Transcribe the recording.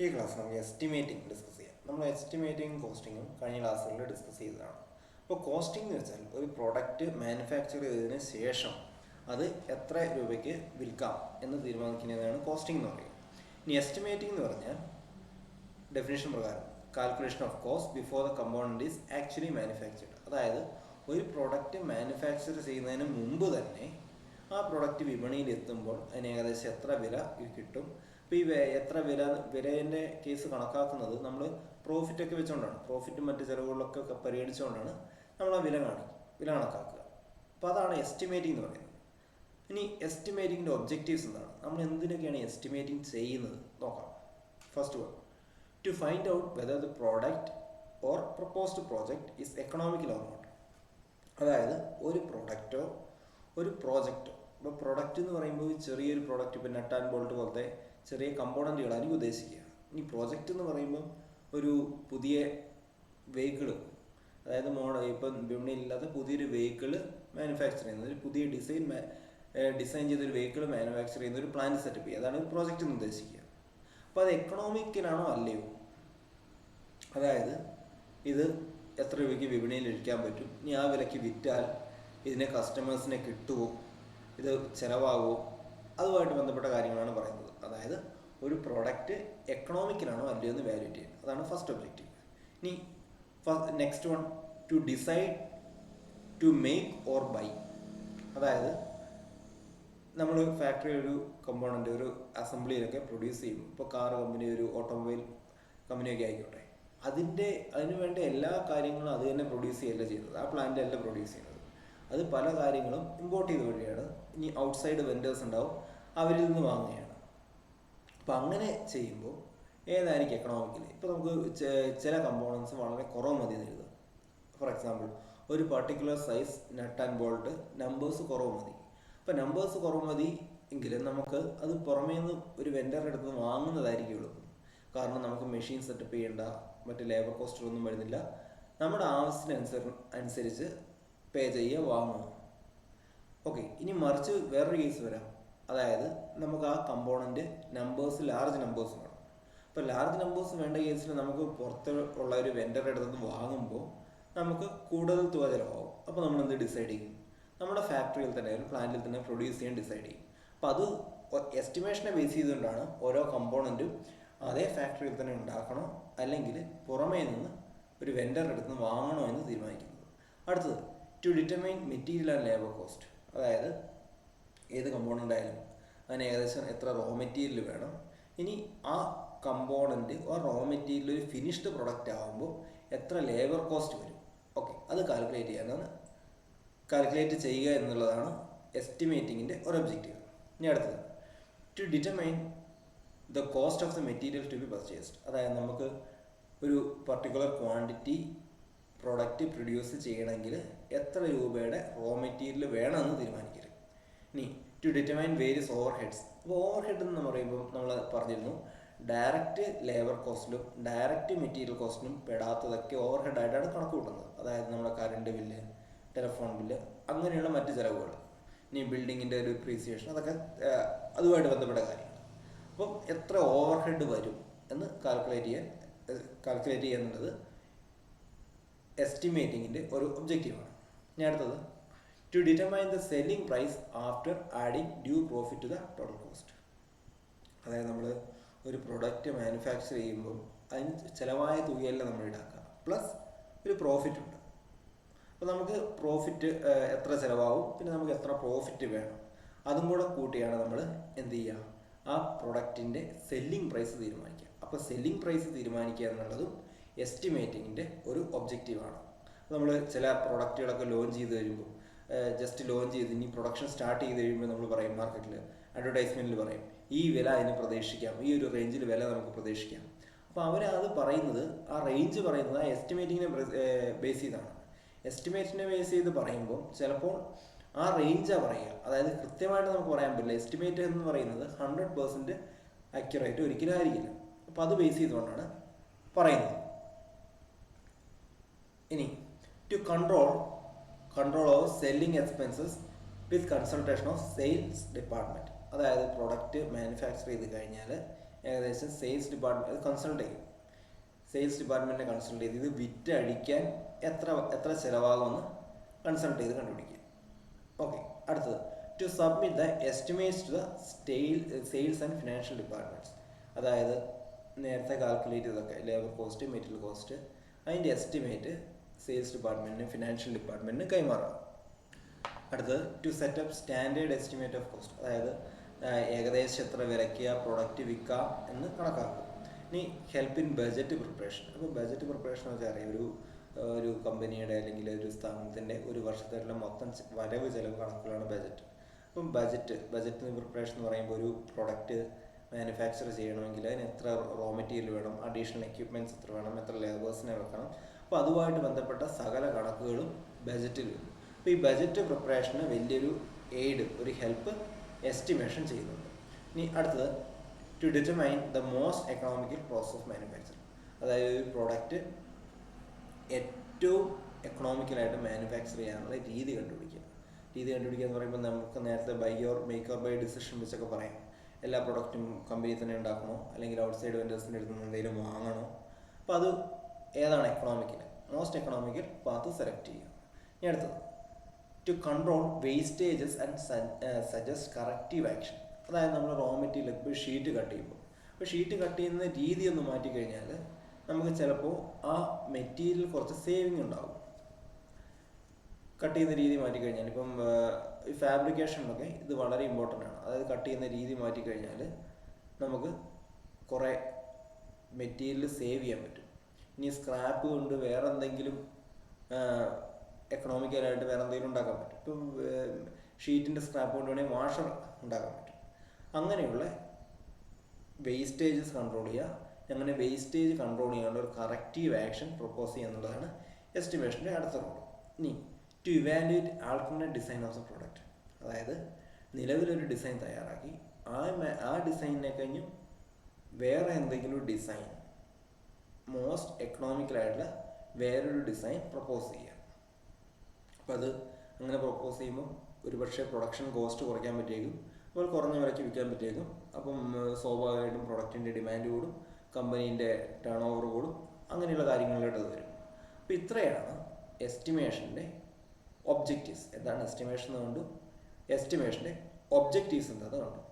ഈ ക്ലാസ് നമുക്ക് estimating discuss ചെയ്യാം. നമ്മൾ എസ്റ്റിമേറ്റിംഗ് കോസ്റ്റിങ്ങും കഴിഞ്ഞ ക്ലാസ്സുകളിൽ ഡിസ്കസ് ചെയ്തതാണ്. അപ്പോൾ കോസ്റ്റിംഗ് എന്ന് വെച്ചാൽ ഒരു പ്രോഡക്റ്റ് മാനുഫാക്ചർ ചെയ്തതിന് ശേഷം അത് എത്ര രൂപയ്ക്ക് വിൽക്കാം എന്ന് തീരുമാനിക്കുന്നതാണ് കോസ്റ്റിംഗ് എന്ന് പറയുന്നത്. ഇനി എസ്റ്റിമേറ്റിംഗ് എന്ന് പറഞ്ഞാൽ ഡെഫിനേഷൻ പ്രകാരം calculation of cost before the component is actually manufactured. അതായത് ഒരു പ്രോഡക്റ്റ് മാനുഫാക്ചർ ചെയ്യുന്നതിന് മുമ്പ് തന്നെ ആ പ്രോഡക്റ്റ് വിപണിയിൽ എത്തുമ്പോൾ അതിന് ഏകദേശം എത്ര വില കിട്ടും. ഇപ്പോൾ ഈ എത്ര വിലേൻ്റെ കേസ് കണക്കാക്കുന്നത് നമ്മൾ പ്രോഫിറ്റൊക്കെ വെച്ചുകൊണ്ടാണ്, പ്രോഫിറ്റും മറ്റ് ചിലവുകളൊക്കെ പരിഗണിച്ചുകൊണ്ടാണ് നമ്മൾ ആ വില കണക്കാക്കുക. അപ്പോൾ അതാണ് എസ്റ്റിമേറ്റിംഗ് എന്ന് പറയുന്നത്. ഇനി എസ്റ്റിമേറ്റിങ്ങിൻ്റെ ഒബ്ജക്റ്റീവ്സ് എന്താണ്, നമ്മൾ എന്തിനൊക്കെയാണ് എസ്റ്റിമേറ്റിംഗ് ചെയ്യുന്നത് നോക്കാം. First one, to find out whether the product or proposed project is economical or not. അതായത് ഒരു പ്രോഡക്റ്റോ ഒരു പ്രോജക്റ്റോ, ഇപ്പോൾ പ്രൊഡക്റ്റ് എന്ന് പറയുമ്പോൾ ചെറിയൊരു പ്രോഡക്റ്റ്, ഇപ്പോൾ നട്ട് ആൻഡ് ബോൾട്ട് പോലത്തെ ചെറിയ കമ്പോണൻറ്റുകളായിരിക്കും ഉദ്ദേശിക്കുക. ഈ പ്രോജക്റ്റ് എന്ന് പറയുമ്പോൾ ഒരു പുതിയ വെഹിക്കിള്, അതായത് ഇപ്പം വിപണിയിലില്ലാത്ത പുതിയൊരു വെഹിക്കിള് മാനുഫാക്ചർ ചെയ്യുന്നത്, ഒരു പുതിയ ഡിസൈൻ ചെയ്തൊരു വെഹിക്കിൾ മാനുഫാക്ചർ ചെയ്യുന്ന ഒരു പ്ലാന്റ് സെറ്റപ്പ് ചെയ്യുക, അതാണ് ഒരു പ്രോജക്റ്റ് എന്ന് ഉദ്ദേശിക്കുക. അപ്പോൾ അത് എക്കണോമിക്കലാണോ അല്ലയോ, അതായത് ഇത് എത്ര രൂപയ്ക്ക് വിപണിയിൽ വിൽക്കാൻ പറ്റും, ഇനി ആ വിലയ്ക്ക് വിറ്റാൽ ഇതിനെ കസ്റ്റമേഴ്സിനെ കിട്ടുമോ, ഇത് ചിലവാകുമോ, അതുമായിട്ട് ബന്ധപ്പെട്ട കാര്യങ്ങളാണ് പറയുന്നത്. അതായത് ഒരു പ്രോഡക്റ്റ് എക്കണോമിക്കലാണോ അല്ലയോ എന്ന് വാല്യൂറ്റ് ചെയ്യുക, അതാണ് ഫസ്റ്റ് ഒബ്ജക്റ്റീവ്. ഇനി next one, to decide to make or buy. അതായത് നമ്മൾ ഫാക്ടറി ഒരു കമ്പോണൻ്റ് ഒരു അസംബ്ലിയിലൊക്കെ പ്രൊഡ്യൂസ് ചെയ്യും, ഇപ്പോൾ കാർ കമ്പനി, ഒരു ഓട്ടോമൊബൈൽ കമ്പനിയൊക്കെ ആയിക്കോട്ടെ, അതിന് വേണ്ട എല്ലാ കാര്യങ്ങളും അത് തന്നെ പ്രൊഡ്യൂസ് ചെയ്യല്ല ചെയ്യുന്നത്, ആ പ്ലാന്റല്ല പ്രൊഡ്യൂസ് ചെയ്യുന്നത്. അത് പല കാര്യങ്ങളും ഇമ്പോർട്ട് ചെയ്ത് വഴിയാണ്. ഇനി ഔട്ട്സൈഡ് വെൻഡേഴ്സ് ഉണ്ടാവും, അവരിൽ നിന്ന് വാങ്ങുകയാണ്. അപ്പം അങ്ങനെ ചെയ്യുമ്പോൾ ഏതായിരിക്കും എക്കണോമിക്കലി, ഇപ്പോൾ നമുക്ക് ചില കമ്പോണൻസ് വളരെ കുറവ് മതി എന്ന് എഴുതുക. ഫോർ എക്സാമ്പിൾ, ഒരു particular size nut and bolt numbers കുറവ് മതി. അപ്പോൾ നമ്പേഴ്സ് കുറവ് മതി എങ്കിലും നമുക്ക് അത് പുറമേ നിന്ന് ഒരു വെൻഡറുടെ അടുത്ത് നിന്ന് വാങ്ങുന്നതായിരിക്കും എളുപ്പം. കാരണം നമുക്ക് മെഷീൻ സെറ്റപ്പ് ചെയ്യേണ്ട, മറ്റ് ലേബർ കോസ്റ്റൊന്നും വരുന്നില്ല, നമ്മുടെ ആവശ്യത്തിനനുസരിച്ച് പേ ചെയ്യുക, വാങ്ങുക. ഓക്കെ, ഇനി മറിച്ച് വേറൊരു കേസ് വരാം. അതായത് നമുക്ക് ആ കമ്പോണൻറ്റ് നമ്പേഴ്സ്, ലാർജ് നമ്പേഴ്സ് വേണം. അപ്പോൾ ലാർജ് നമ്പേഴ്സ് വേണ്ട കേസിൽ നമുക്ക് പുറത്ത് ഉള്ള ഒരു വെൻഡറുടെ അടുത്ത് വാങ്ങുമ്പോൾ നമുക്ക് കൂടുതൽ തുക ചിലവാകും. അപ്പോൾ നമ്മൾ എന്ത് ഡിസൈഡ് ചെയ്യും, നമ്മുടെ ഫാക്ടറിയിൽ തന്നെ, ഒരു പ്ലാന്റിൽ തന്നെ പ്രൊഡ്യൂസ് ചെയ്യാൻ ഡിസൈഡ് ചെയ്യും. അപ്പോൾ അത് എസ്റ്റിമേഷനെ ബേസ് ചെയ്തുകൊണ്ടാണ് ഓരോ കമ്പോണൻറ്റും അതേ ഫാക്ടറിയിൽ തന്നെ ഉണ്ടാക്കണോ അല്ലെങ്കിൽ പുറമേ നിന്ന് ഒരു വെൻഡറുടെ അടുത്ത് നിന്ന് വാങ്ങണോ എന്ന് തീരുമാനിക്കുന്നത്. അടുത്തത്, to determine material and labour cost. അതായത് ഏത് കമ്പോണൻ്റ് ആയാലും അതിന് ഏകദേശം എത്ര റോ മെറ്റീരിയൽ വേണം, ഇനി ആ കമ്പോണൻറ്റ് ആ റോ മെറ്റീരിയൽ ഒരു ഫിനിഷ്ഡ് പ്രൊഡക്റ്റ് ആകുമ്പോൾ എത്ര ലേബർ കോസ്റ്റ് വരും. ഓക്കെ, അത് കാൽക്കുലേറ്റ് ചെയ്യുക എന്നുള്ളതാണ് എസ്റ്റിമേറ്റിങ്ങിൻ്റെ ഒരു ഒബ്ജക്റ്റീവ്. ഇനി അടുത്തത്, to determine the cost of the material to be purchased. അതായത് നമുക്ക് ഒരു പർട്ടിക്കുലർ ക്വാണ്ടിറ്റി പ്രോഡക്റ്റ് പ്രൊഡ്യൂസ് ചെയ്യണമെങ്കിൽ എത്ര രൂപയുടെ റോ മെറ്റീരിയൽ വേണമെന്ന് തീരുമാനിക്കരുത്. ഇനി to determine various over heads. അപ്പോൾ ഓവർ ഹെഡ് എന്ന് പറയുമ്പോൾ നമ്മൾ പറഞ്ഞിരുന്നു, ഡയറക്റ്റ് ലേബർ കോസ്റ്റിലും ഡയറക്റ്റ് മെറ്റീരിയൽ കോസ്റ്റിലും പെടാത്തതൊക്കെ ഓവർ ഹെഡായിട്ടാണ് കണക്ക് കൂട്ടുന്നത്. അതായത് നമ്മുടെ കറണ്ട് ബില്ല്, ടെലിഫോൺ ബില്ല്, അങ്ങനെയുള്ള മറ്റ് ചിലവുകൾ, ഇനി ബിൽഡിങ്ങിൻ്റെ ഒരു ഡെപ്രീസിയേഷൻ, അതൊക്കെ അതുമായിട്ട് ബന്ധപ്പെട്ട കാര്യങ്ങൾ. അപ്പം എത്ര ഓവർ ഹെഡ് വരും എന്ന് കാൽക്കുലേറ്റ് ചെയ്യുന്നത് എസ്റ്റിമേറ്റിങ്ങിൻ്റെ ഒരു ഒബ്ജക്റ്റീവാണ്. ഇനി അടുത്തത്, to determine the selling price after adding due profit to the total cost. അതായത് നമ്മൾ ഒരു പ്രൊഡക്റ്റ് മാനുഫാക്ചർ ചെയ്യുമ്പോൾ അതിന് ചിലവായ തുകയല്ല നമ്മൾ ഈടാക്കുക, പ്ലസ് ഒരു പ്രോഫിറ്റ് ഉണ്ട്. അപ്പോൾ നമുക്ക് പ്രോഫിറ്റ് എത്ര ചിലവാകും, പിന്നെ നമുക്ക് എത്ര പ്രോഫിറ്റ് വേണം, അതും കൂടെ കൂട്ടിയാണ് നമ്മൾ എന്ത് ചെയ്യുക, ആ പ്രൊഡക്റ്റിൻ്റെ സെല്ലിംഗ് പ്രൈസ് തീരുമാനിക്കുക. അപ്പോൾ സെല്ലിംഗ് പ്രൈസ് തീരുമാനിക്കുക എന്നുള്ളതും എസ്റ്റിമേറ്റിങ്ങിൻ്റെ ഒരു ഒബ്ജക്റ്റീവാണ്. നമ്മൾ ചില പ്രൊഡക്റ്റുകളൊക്കെ ലോഞ്ച് ചെയ്ത് കഴിയുമ്പോൾ, ജസ്റ്റ് ലോഞ്ച് ചെയ്ത് ഇനി പ്രൊഡക്ഷൻ സ്റ്റാർട്ട് ചെയ്ത് കഴിയുമ്പോൾ നമ്മൾ പറയും, മാർക്കറ്റിൽ അഡ്വർടൈസ്മെൻറ്റിൽ പറയും, ഈ വില അതിന് പ്രതീക്ഷിക്കാം, ഈ ഒരു റേഞ്ചിൽ വില നമുക്ക് പ്രതീക്ഷിക്കാം. അപ്പോൾ അവരത് പറയുന്നത്, ആ റേഞ്ച് പറയുന്നത് ആ എസ്റ്റിമേറ്റിങ്ങിനെ ബേസ് ചെയ്താണ്. എസ്റ്റിമേറ്റിനെ ബേസ് ചെയ്ത് പറയുമ്പോൾ ചിലപ്പോൾ ആ റേഞ്ചാണ് പറയുക, അതായത് കൃത്യമായിട്ട് നമുക്ക് പറയാൻ പറ്റില്ല. എസ്റ്റിമേറ്റ് എന്ന് പറയുന്നത് 100% അക്യുറേറ്റ് ഒരിക്കലും ആയിരിക്കില്ല. അപ്പോൾ അത് ബേസ് ചെയ്തുകൊണ്ടാണ് പറയുന്നത്. ഇനി to control of selling expenses with consultation of sales department. അതായത് പ്രൊഡക്റ്റ് മാനുഫാക്ചർ ചെയ്ത് കഴിഞ്ഞാൽ ഏകദേശം സെയിൽസ് ഡിപ്പാർട്ട്മെൻറ്റ് കൺസൾട്ട് ചെയ്യും. സെയിൽസ് ഡിപ്പാർട്ട്മെൻറ്റിനെ കൺസൾട്ട് ചെയ്ത് ഇത് വിറ്റഴിക്കാൻ എത്ര ചിലവാകുമെന്ന് കൺസൾട്ട് ചെയ്ത് കണ്ടുപിടിക്കുക. ഓക്കെ, അടുത്തത് to submit the estimates to the sales and financial departments. അതായത് നേരത്തെ കാൽക്കുലേറ്റ് ചെയ്തൊക്കെ ലേബർ കോസ്റ്റ്, മെറ്റീരിയൽ കോസ്റ്റ്, അതിൻ്റെ എസ്റ്റിമേറ്റ് സെയിൽസ് ഡിപ്പാർട്ട്മെൻറ്റിനും ഫിനാൻഷ്യൽ ഡിപ്പാർട്ട്മെൻറ്റിനും കൈമാറുക. അടുത്തത് to set up standard estimate of cost. അതായത് ഏകദേശം എത്ര വിലയ്ക്ക് ആ പ്രൊഡക്റ്റ് വിൽക്കാം എന്ന് കണക്കാക്കും. ഇനി ഹെൽപ്പ് ഇൻ ബജറ്റ് പ്രിപ്പറേഷൻ. അപ്പോൾ ബജറ്റ് പ്രിപ്പറേഷൻ എന്ന് വെച്ചാൽ അറിയാം, ഒരു കമ്പനിയുടെ അല്ലെങ്കിൽ ഒരു സ്ഥാപനത്തിൻ്റെ ഒരു വർഷത്തേക്കുള്ള മൊത്തം വരവ് ചെലവ് കണക്കുകളാണ് ബജറ്റ്. അപ്പം ബജറ്റ് പ്രിപ്പറേഷൻ എന്ന് പറയുമ്പോൾ ഒരു പ്രൊഡക്റ്റ് മാനുഫാക്ചർ ചെയ്യണമെങ്കിൽ അതിന് എത്ര റോ മെറ്റീരിയൽ വേണം, അഡീഷണൽ എക്യുപ്മെൻറ്റ്സ് എത്ര വേണം, എത്ര ലേബേഴ്സിനെ വെക്കണം, അപ്പോൾ അതുമായിട്ട് ബന്ധപ്പെട്ട സകല കണക്കുകളും ബജറ്റിൽ വരും. അപ്പോൾ ഈ ബജറ്റ് പ്രിപ്പറേഷന് വലിയൊരു ഒരു ഹെൽപ്പ് എസ്റ്റിമേഷൻ ചെയ്യുന്നുണ്ട്. ഇനി അടുത്തത് to determine the most economical process of manufacturing. അതായത് ഒരു പ്രോഡക്റ്റ് ഏറ്റവും എക്കണോമിക്കലായിട്ട് മാനുഫാക്ചർ ചെയ്യാനുള്ള രീതി കണ്ടുപിടിക്കുക എന്ന് പറയുമ്പോൾ നമുക്ക് നേരത്തെ buy or make or buy decision വെച്ചൊക്കെ പറയാം. എല്ലാ പ്രൊഡക്റ്റും കമ്പനി തന്നെ ഉണ്ടാക്കണോ അല്ലെങ്കിൽ ഔട്ട്സൈഡ് വെൻഡേഴ്സിൻ്റെ അടുത്ത് നിന്ന് എന്തെങ്കിലും വാങ്ങണോ? അപ്പോൾ അത് ഏതാണ് മോസ്റ്റ് എക്കണോമിക്കൽ പാത്ത് സെലക്ട് ചെയ്യുക. ഇനി അടുത്തത് to control wastages and suggest corrective action. അതായത് നമ്മൾ റോ മെറ്റീരിയൽ ഇപ്പോൾ ഷീറ്റ് കട്ട് ചെയ്യുമ്പോൾ, അപ്പോൾ ഷീറ്റ് കട്ട് ചെയ്യുന്ന രീതി ഒന്ന് മാറ്റിക്കഴിഞ്ഞാൽ നമുക്ക് ചിലപ്പോൾ ആ മെറ്റീരിയൽ കുറച്ച് സേവിങ് ഉണ്ടാകും. കട്ട് ചെയ്യുന്ന രീതി മാറ്റിക്കഴിഞ്ഞാൽ ഇപ്പം ഫാബ്രിക്കേഷനിലൊക്കെ ഇത് വളരെ ഇമ്പോർട്ടൻ്റ് ആണ്. അതായത് കട്ട് ചെയ്യുന്ന രീതി മാറ്റിക്കഴിഞ്ഞാൽ നമുക്ക് കുറേ മെറ്റീരിയൽ സേവ് ചെയ്യാൻ പറ്റും. ഇനി സ്ക്രാപ്പ് കൊണ്ട് വേറെ എന്തെങ്കിലും എക്കണോമിക്കലായിട്ട് വേറെ എന്തെങ്കിലും ഉണ്ടാക്കാൻ പറ്റും. ഇപ്പം ഷീറ്റിൻ്റെ സ്ക്രാപ്പ് കൊണ്ട് വേണമെങ്കിൽ വാഷർ ഉണ്ടാക്കാൻ പറ്റും. അങ്ങനെയുള്ള വേസ്റ്റേജസ് കൺട്രോൾ ചെയ്യുക. അങ്ങനെ വേസ്റ്റേജ് കൺട്രോൾ ചെയ്യാനുള്ള ഒരു കറക്റ്റീവ് ആക്ഷൻ പ്രൊപ്പോസ് ചെയ്യുക എന്നുള്ളതാണ് എസ്റ്റിമേഷൻ്റെ അടുത്ത റോൾ. ഇനി to evaluate alternate design of the product. അതായത് നിലവിലൊരു ഡിസൈൻ തയ്യാറാക്കി ആ ഡിസൈനിനെ കഴിഞ്ഞും വേറെ എന്തെങ്കിലും ഡിസൈൻ മോസ്റ്റ് എക്കണോമിക്കലായിട്ടുള്ള വേറൊരു ഡിസൈൻ പ്രപ്പോസ് ചെയ്യുക. അപ്പോൾ അത് അങ്ങനെ പ്രപ്പോസ് ചെയ്യുമ്പോൾ ഒരുപക്ഷെ പ്രൊഡക്ഷൻ കോസ്റ്റ് കുറയ്ക്കാൻ പറ്റിയേക്കും, അപ്പോൾ കുറഞ്ഞ വിലയ്ക്ക് വിൽക്കാൻ പറ്റിയേക്കും. അപ്പം സ്വാഭാവികമായിട്ടും പ്രൊഡക്റ്റിൻ്റെ ഡിമാൻഡ് കൂടും, കമ്പനീൻ്റെ ടേൺ ഓവർ കൂടും, അങ്ങനെയുള്ള കാര്യങ്ങളിലോട്ട് അത് വരും. അപ്പോൾ ഇത്രയാണ് എസ്റ്റിമേഷൻ്റെ ഒബ്ജക്റ്റീവ്സ്. എന്താണ് എസ്റ്റിമേഷൻ എന്നുകൊണ്ട് എസ്റ്റിമേഷൻ്റെ ഒബ്ജക്റ്റീവ്സ് എന്താണെന്ന് കണ്ടു.